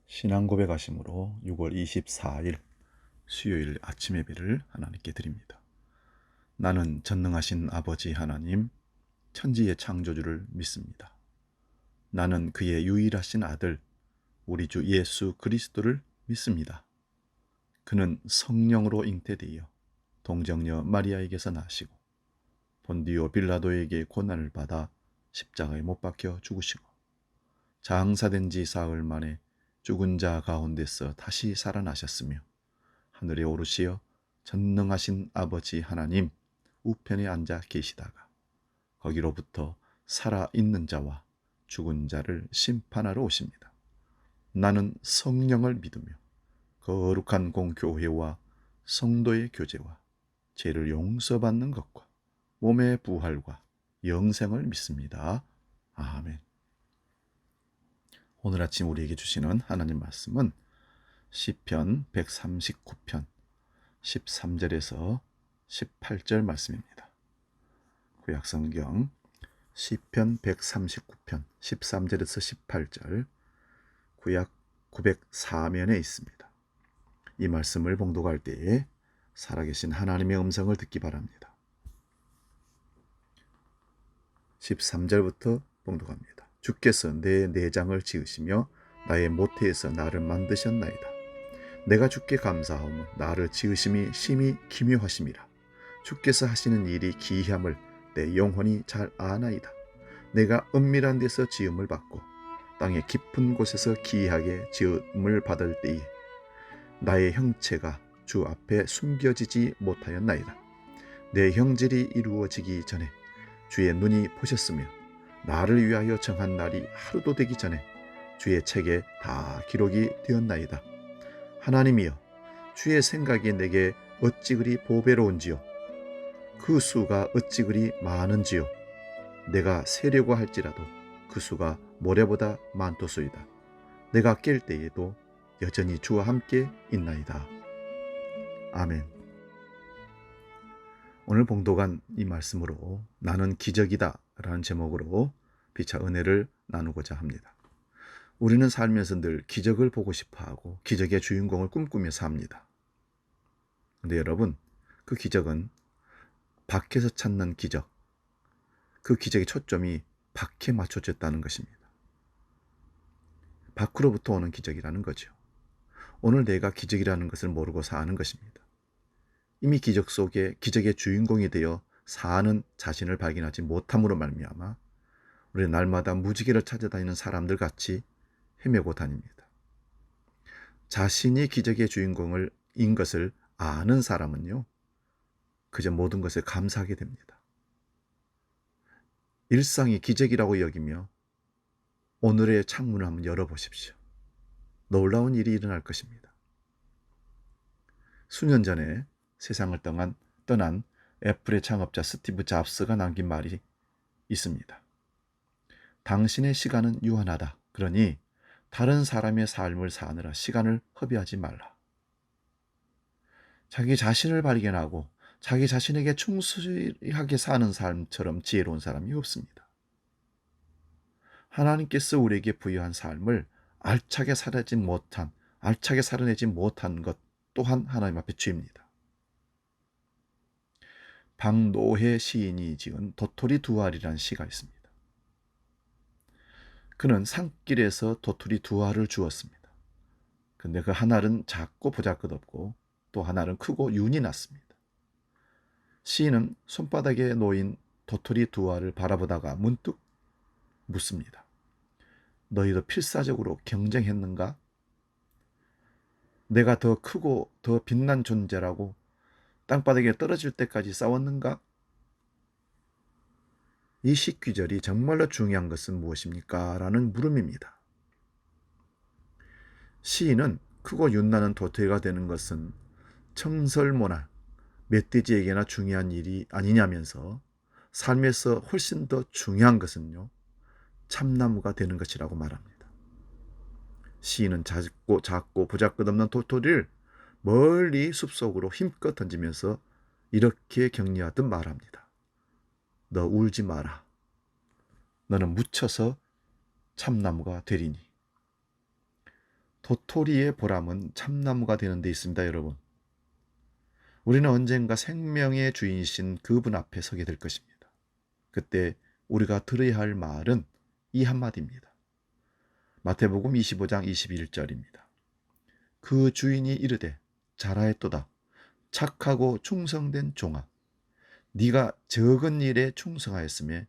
신앙 고백하심으로 6월 24일 수요일 아침 예배를 하나님께 드립니다. 나는 전능하신 아버지 하나님, 천지의 창조주를 믿습니다. 나는 그의 유일하신 아들, 우리 주 예수 그리스도를 믿습니다. 그는 성령으로 잉태되어 동정녀 마리아에게서 나시고 본디오 빌라도에게 고난을 받아 십자가에 못 박혀 죽으시고 장사된 지 사흘 만에 죽은 자 가운데서 다시 살아나셨으며 하늘에 오르시어 전능하신 아버지 하나님 우편에 앉아 계시다가 거기로부터 살아있는 자와 죽은 자를 심판하러 오십니다. 나는 성령을 믿으며 거룩한 공교회와 성도의 교제와 죄를 용서받는 것과 몸의 부활과 영생을 믿습니다. 아멘. 오늘 아침 우리에게 주시는 하나님 말씀은 시편 139편 13절에서 18절 말씀입니다. 구약성경 시편 139편 13절에서 18절 구약 904면에 있습니다. 이 말씀을 봉독할 때에 살아계신 하나님의 음성을 듣기 바랍니다. 13절부터 봉독합니다. 주께서 내 내장을 지으시며 나의 모태에서 나를 만드셨나이다. 내가 주께 감사하오며 나를 지으심이 심히 기묘하심이라. 주께서 하시는 일이 기이함을 내 영혼이 잘 아나이다. 내가 은밀한 데서 지음을 받고 땅의 깊은 곳에서 기이하게 지음을 받을 때에 나의 형체가 주 앞에 숨겨지지 못하였나이다. 내 형질이 이루어지기 전에 주의 눈이 보셨으며 나를 위하여 정한 날이 하루도 되기 전에 주의 책에 다 기록이 되었나이다. 하나님이여, 주의 생각이 내게 어찌 그리 보배로운지요. 그 수가 어찌 그리 많은지요. 내가 세려고 할지라도 그 수가 모래보다 많도소이다. 내가 깰 때에도 여전히 주와 함께 있나이다. 아멘. 오늘 봉독한 이 말씀으로 나는 기적이다 라는 제목으로 피차 은혜를 나누고자 합니다. 우리는 살면서 늘 기적을 보고 싶어하고 기적의 주인공을 꿈꾸며 삽니다. 그런데 여러분, 그 기적은 밖에서 찾는 기적, 그 기적의 초점이 밖에 맞춰졌다는 것입니다. 밖으로부터 오는 기적이라는 거죠. 오늘 내가 기적이라는 것을 모르고 사는 것입니다. 이미 기적 속에 기적의 주인공이 되어 사는 자신을 발견하지 못함으로 말미암아 우리는 날마다 무지개를 찾아다니는 사람들 같이 헤매고 다닙니다. 자신이 기적의 주인공인 것을 아는 사람은요, 그저 모든 것에 감사하게 됩니다. 일상이 기적이라고 여기며 오늘의 창문을 한번 열어보십시오. 놀라운 일이 일어날 것입니다. 수년 전에 세상을 떠난 애플의 창업자 스티브 잡스가 남긴 말이 있습니다. 당신의 시간은 유한하다. 그러니 다른 사람의 삶을 사느라 시간을 허비하지 말라. 자기 자신을 발견하고 자기 자신에게 충실하게 사는 삶처럼 지혜로운 사람이 없습니다. 하나님께서 우리에게 부여한 삶을 알차게 살아내지 못한 것 또한 하나님 앞에 죄입니다. 박노해 시인이 지은 도토리 두 알이라는 시가 있습니다. 그는 산길에서 도토리 두 알을 주었습니다. 근데 그 한 알은 작고 보잘것없고 또 한 알은 크고 윤이 났습니다. 시인은 손바닥에 놓인 도토리 두 알을 바라보다가 문득 묻습니다. 너희도 필사적으로 경쟁했는가? 내가 더 크고 더 빛난 존재라고 땅바닥에 떨어질 때까지 싸웠는가? 이 시귀절이 정말로 중요한 것은 무엇입니까? 라는 물음입니다. 시인은 크고 윤나는 도토리가 되는 것은 청설모나 멧돼지에게나 중요한 일이 아니냐면서 삶에서 훨씬 더 중요한 것은요, 참나무가 되는 것이라고 말합니다. 시인은 작고 보잘것없는 도토리를 멀리 숲속으로 힘껏 던지면서 이렇게 격려하듯 말합니다. 너 울지 마라. 너는 묻혀서 참나무가 되리니. 도토리의 보람은 참나무가 되는 데 있습니다, 여러분. 우리는 언젠가 생명의 주인이신 그분 앞에 서게 될 것입니다. 그때 우리가 들어야 할 말은 이 한마디입니다. 마태복음 25장 21절입니다. 그 주인이 이르되 잘하였도다. 착하고 충성된 종아. 네가 적은 일에 충성하였으며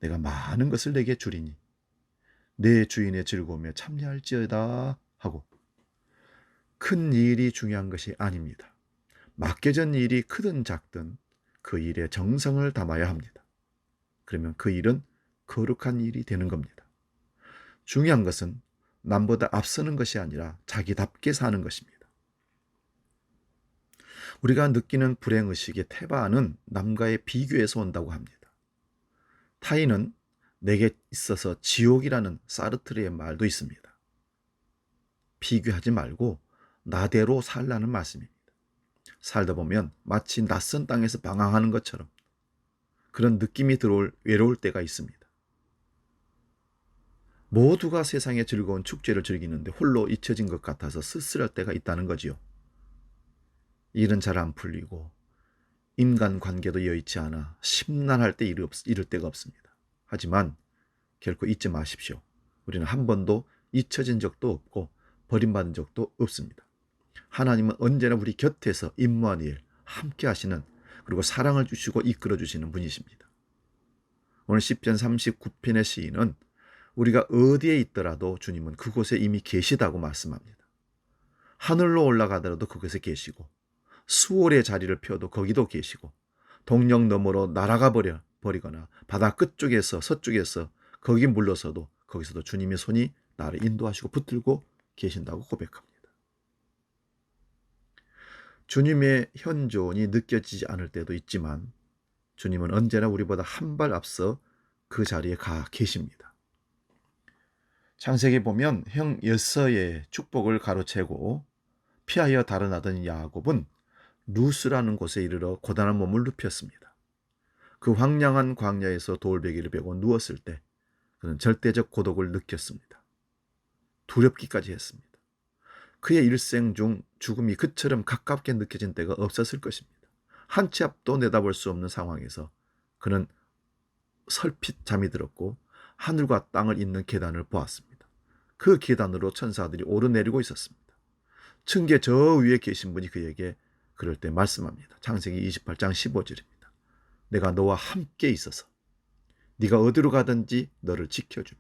내가 많은 것을 내게 주리니 내 주인의 즐거움에 참여할지어다 하고. 큰 일이 중요한 것이 아닙니다. 맡겨진 일이 크든 작든 그 일에 정성을 담아야 합니다. 그러면 그 일은 거룩한 일이 되는 겁니다. 중요한 것은 남보다 앞서는 것이 아니라 자기답게 사는 것입니다. 우리가 느끼는 불행의식의 태반은 남과의 비교에서 온다고 합니다. 타인은 내게 있어서 지옥이라는 사르트르의 말도 있습니다. 비교하지 말고 나대로 살라는 말씀입니다. 살다 보면 마치 낯선 땅에서 방황하는 것처럼 그런 느낌이 외로울 때가 있습니다. 모두가 세상의 즐거운 축제를 즐기는데 홀로 잊혀진 것 같아서 쓸쓸할 때가 있다는 거지요. 일은 잘 안 풀리고 인간관계도 여의치 않아 심란할 때 이를 때가 없습니다. 하지만 결코 잊지 마십시오. 우리는 한 번도 잊혀진 적도 없고 버림받은 적도 없습니다. 하나님은 언제나 우리 곁에서 임마누엘 함께 하시는, 그리고 사랑을 주시고 이끌어 주시는 분이십니다. 오늘 시편 39편의 시인은 우리가 어디에 있더라도 주님은 그곳에 이미 계시다고 말씀합니다. 하늘로 올라가더라도 그곳에 계시고, 수월의 자리를 펴도 거기도 계시고, 동력 너머로 날아가 버리거나 바다 끝쪽에서 서쪽에서 거기 물러서도 거기서도 주님의 손이 나를 인도하시고 붙들고 계신다고 고백합니다. 주님의 현존이 느껴지지 않을 때도 있지만 주님은 언제나 우리보다 한 발 앞서 그 자리에 가 계십니다. 창세기 보면 형 여서의 축복을 가로채고 피하여 달아나던 야곱은 루스라는 곳에 이르러 고단한 몸을 눕혔습니다. 그 황량한 광야에서 돌베개를 베고 누웠을 때 그는 절대적 고독을 느꼈습니다. 두렵기까지 했습니다. 그의 일생 중 죽음이 그처럼 가깝게 느껴진 때가 없었을 것입니다. 한 치 앞도 내다볼 수 없는 상황에서 그는 설핏 잠이 들었고 하늘과 땅을 잇는 계단을 보았습니다. 그 계단으로 천사들이 오르내리고 있었습니다. 층계 저 위에 계신 분이 그에게 그럴 때 말씀합니다. 창세기 28장 15절입니다. 내가 너와 함께 있어서 네가 어디로 가든지 너를 지켜주며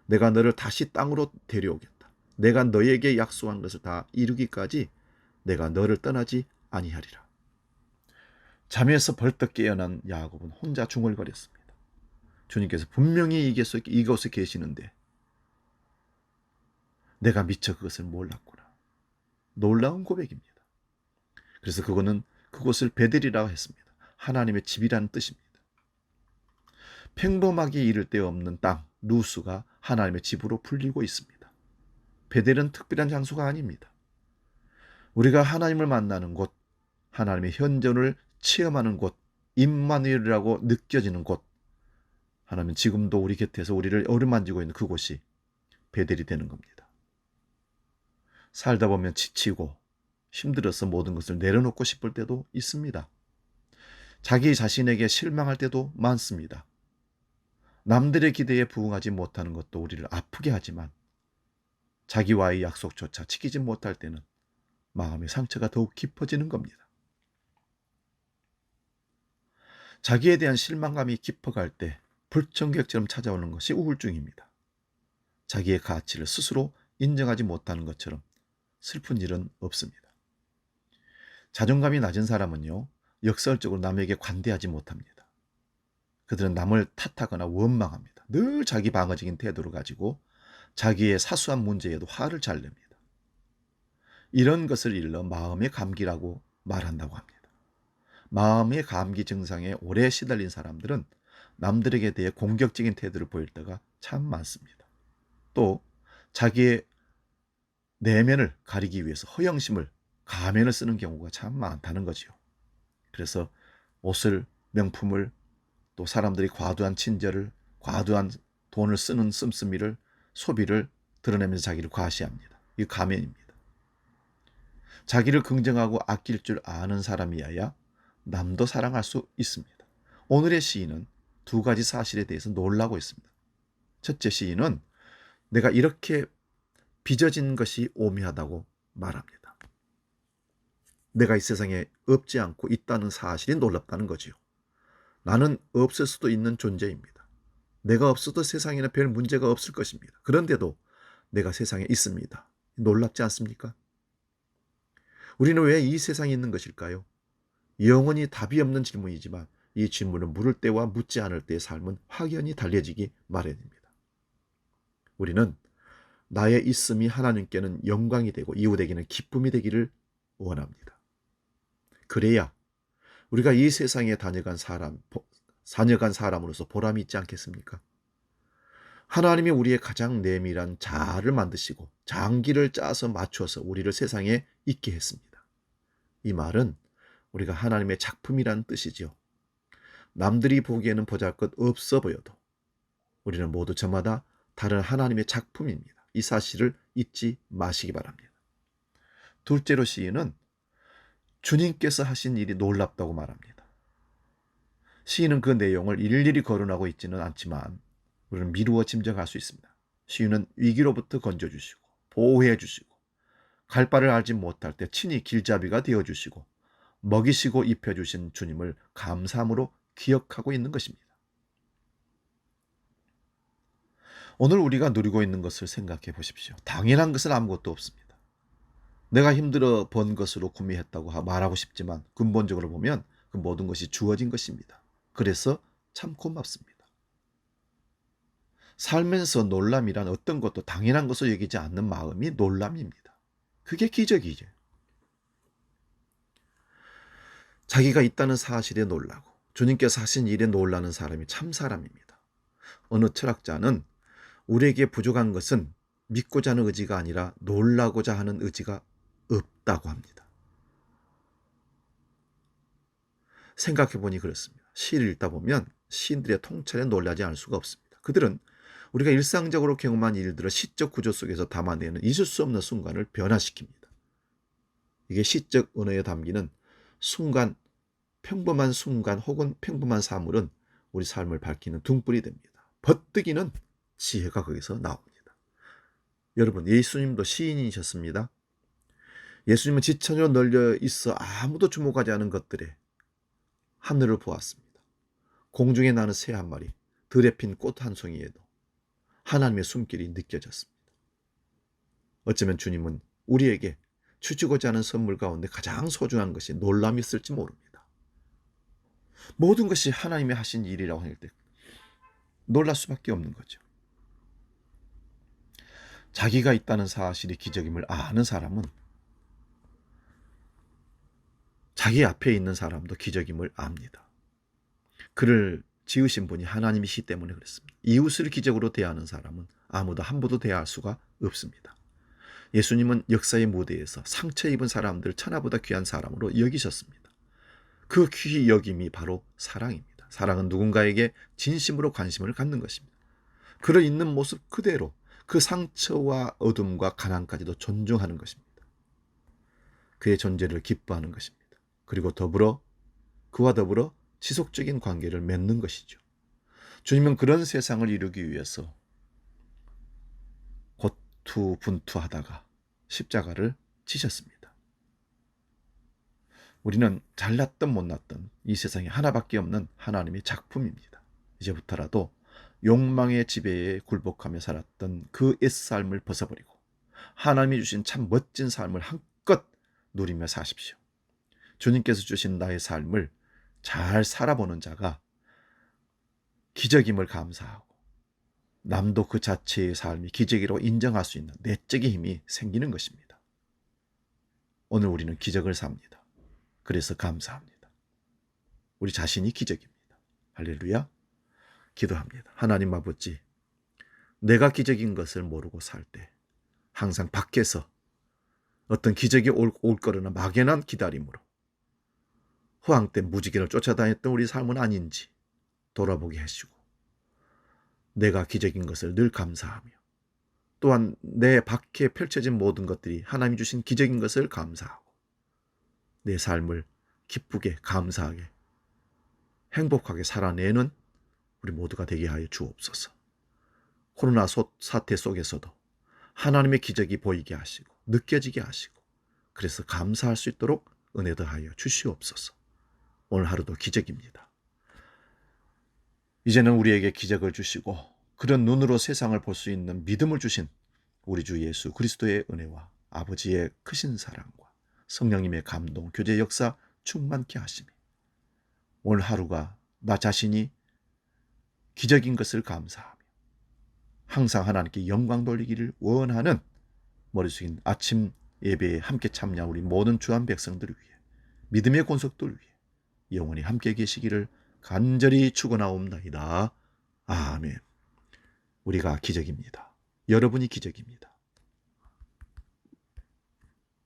내가 너를 다시 땅으로 데려오겠다. 내가 너에게 약속한 것을 다 이루기까지 내가 너를 떠나지 아니하리라. 잠에서 벌떡 깨어난 야곱은 혼자 중얼거렸습니다. 주님께서 분명히 이곳에 계시는데 내가 미처 그것을 몰랐구나. 놀라운 고백입니다. 그래서 그곳을 베델이라고 했습니다. 하나님의 집이라는 뜻입니다. 평범하게 이를 데 없는 땅 루스가 하나님의 집으로 불리고 있습니다. 베델은 특별한 장소가 아닙니다. 우리가 하나님을 만나는 곳, 하나님의 현존을 체험하는 곳, 임마누엘이라고 느껴지는 곳, 하나님은 지금도 우리 곁에서 우리를 어루만지고 있는 그곳이 베델이 되는 겁니다. 살다 보면 지치고 힘들어서 모든 것을 내려놓고 싶을 때도 있습니다. 자기 자신에게 실망할 때도 많습니다. 남들의 기대에 부응하지 못하는 것도 우리를 아프게 하지만 자기와의 약속조차 지키지 못할 때는 마음의 상처가 더욱 깊어지는 겁니다. 자기에 대한 실망감이 깊어갈 때 불청객처럼 찾아오는 것이 우울증입니다. 자기의 가치를 스스로 인정하지 못하는 것처럼 슬픈 일은 없습니다. 자존감이 낮은 사람은요, 역설적으로 남에게 관대하지 못합니다. 그들은 남을 탓하거나 원망합니다. 늘 자기 방어적인 태도를 가지고 자기의 사소한 문제에도 화를 잘 냅니다. 이런 것을 일러 마음의 감기라고 말한다고 합니다. 마음의 감기 증상에 오래 시달린 사람들은 남들에게 대해 공격적인 태도를 보일 때가 참 많습니다. 또 자기의 내면을 가리기 위해서 허영심을, 가면을 쓰는 경우가 참 많다는 거지요. 그래서 옷을, 명품을, 또 사람들이 과도한 친절을, 과도한 돈을 쓰는 씀씀이를, 소비를 드러내면서 자기를 과시합니다. 이 가면입니다. 자기를 긍정하고 아낄 줄 아는 사람이어야 남도 사랑할 수 있습니다. 오늘의 시인은 두 가지 사실에 대해서 놀라고 있습니다. 첫째, 시인은 내가 이렇게 빚어진 것이 오묘하다고 말합니다. 내가 이 세상에 없지 않고 있다는 사실이 놀랍다는 거지요. 나는 없을 수도 있는 존재입니다. 내가 없어도 세상에는 별 문제가 없을 것입니다. 그런데도 내가 세상에 있습니다. 놀랍지 않습니까? 우리는 왜 이 세상에 있는 것일까요? 영원히 답이 없는 질문이지만 이 질문을 물을 때와 묻지 않을 때의 삶은 확연히 달라지기 마련입니다. 우리는 나의 있음이 하나님께는 영광이 되고 이웃에게는 기쁨이 되기를 원합니다. 그래야 우리가 이 세상에 다녀간 사람으로서 보람이 있지 않겠습니까? 하나님이 우리의 가장 내밀한 자아를 만드시고 장기를 짜서 맞춰서 우리를 세상에 있게 했습니다. 이 말은 우리가 하나님의 작품이란 뜻이죠. 남들이 보기에는 보잘것없어 보여도 우리는 모두 저마다 다른 하나님의 작품입니다. 이 사실을 잊지 마시기 바랍니다. 둘째로, 시인은 주님께서 하신 일이 놀랍다고 말합니다. 시인은 그 내용을 일일이 거론하고 있지는 않지만 우리는 미루어 짐작할 수 있습니다. 시인은 위기로부터 건져주시고 보호해 주시고 갈 바를 알지 못할 때 친히 길잡이가 되어주시고 먹이시고 입혀주신 주님을 감사함으로 기억하고 있는 것입니다. 오늘 우리가 누리고 있는 것을 생각해 보십시오. 당연한 것은 아무것도 없습니다. 내가 힘들어 번 것으로 구매했다고 말하고 싶지만 근본적으로 보면 그 모든 것이 주어진 것입니다. 그래서 참 고맙습니다. 살면서 놀람이란 어떤 것도 당연한 것으로 여기지 않는 마음이 놀람입니다. 그게 기적이죠. 자기가 있다는 사실에 놀라고 주님께서 하신 일에 놀라는 사람이 참 사람입니다. 어느 철학자는 우리에게 부족한 것은 믿고자 하는 의지가 아니라 놀라고자 하는 의지가 없다고 합니다. 생각해보니 그렇습니다. 시를 읽다 보면 시인들의 통찰에 놀라지 않을 수가 없습니다. 그들은 우리가 일상적으로 경험한 일들을 시적 구조 속에서 담아내는 잊을 수 없는 순간을 변화시킵니다. 이게 시적 언어에 담기는 순간, 평범한 순간 혹은 평범한 사물은 우리 삶을 밝히는 등불이 됩니다. 버뜨기는 지혜가 거기서 나옵니다. 여러분, 예수님도 시인이셨습니다. 예수님은 지천으로 널려 있어 아무도 주목하지 않은 것들에 하늘을 보았습니다. 공중에 나는 새 한 마리, 들에 핀 꽃 한 송이에도 하나님의 숨길이 느껴졌습니다. 어쩌면 주님은 우리에게 주시고자 하는 선물 가운데 가장 소중한 것이 놀람이 있을지 모릅니다. 모든 것이 하나님이 하신 일이라고 할 때 놀랄 수밖에 없는 거죠. 자기가 있다는 사실이 기적임을 아는 사람은 자기 앞에 있는 사람도 기적임을 압니다. 그를 지으신 분이 하나님이시기 때문에 그렇습니다. 이웃을 기적으로 대하는 사람은 아무도 함부로 대할 수가 없습니다. 예수님은 역사의 무대에서 상처 입은 사람들을 천하보다 귀한 사람으로 여기셨습니다. 그 귀히 여김이 바로 사랑입니다. 사랑은 누군가에게 진심으로 관심을 갖는 것입니다. 그를 있는 모습 그대로 그 상처와 어둠과 가난까지도 존중하는 것입니다. 그의 존재를 기뻐하는 것입니다. 그리고 그와 더불어 지속적인 관계를 맺는 것이죠. 주님은 그런 세상을 이루기 위해서 고투분투하다가 십자가를 지셨습니다. 우리는 잘났든 못났든 이 세상에 하나밖에 없는 하나님의 작품입니다. 이제부터라도 욕망의 지배에 굴복하며 살았던 그 옛삶을 벗어버리고 하나님이 주신 참 멋진 삶을 한껏 누리며 사십시오. 주님께서 주신 나의 삶을 잘 살아보는 자가 기적임을 감사하고 남도 그 자체의 삶이 기적이라고 인정할 수 있는 내적인 힘이 생기는 것입니다. 오늘 우리는 기적을 삽니다. 그래서 감사합니다. 우리 자신이 기적입니다. 할렐루야. 기도합니다. 하나님 아버지, 내가 기적인 것을 모르고 살 때 항상 밖에서 어떤 기적이 올 거라나 막연한 기다림으로 허황된 무지개를 쫓아다녔던 우리 삶은 아닌지 돌아보게 하시고 내가 기적인 것을 늘 감사하며 또한 내 밖에 펼쳐진 모든 것들이 하나님이 주신 기적인 것을 감사하고 내 삶을 기쁘게 감사하게 행복하게 살아내는 우리 모두가 되게 하여 주옵소서. 코로나 사태 속에서도 하나님의 기적이 보이게 하시고 느껴지게 하시고 그래서 감사할 수 있도록 은혜 더하여 주시옵소서. 오늘 하루도 기적입니다. 이제는 우리에게 기적을 주시고 그런 눈으로 세상을 볼 수 있는 믿음을 주신 우리 주 예수 그리스도의 은혜와 아버지의 크신 사랑과 성령님의 감동, 교제 역사 충만케 하시며 오늘 하루가 나 자신이 기적인 것을 감사하며 항상 하나님께 영광 돌리기를 원하는 머리 숙인 아침 예배에 함께 참여한 우리 모든 주한 백성들을 위해 믿음의 권속들을 위해 영원히 함께 계시기를 간절히 축원하옵나이다. 아멘. 우리가 기적입니다. 여러분이 기적입니다.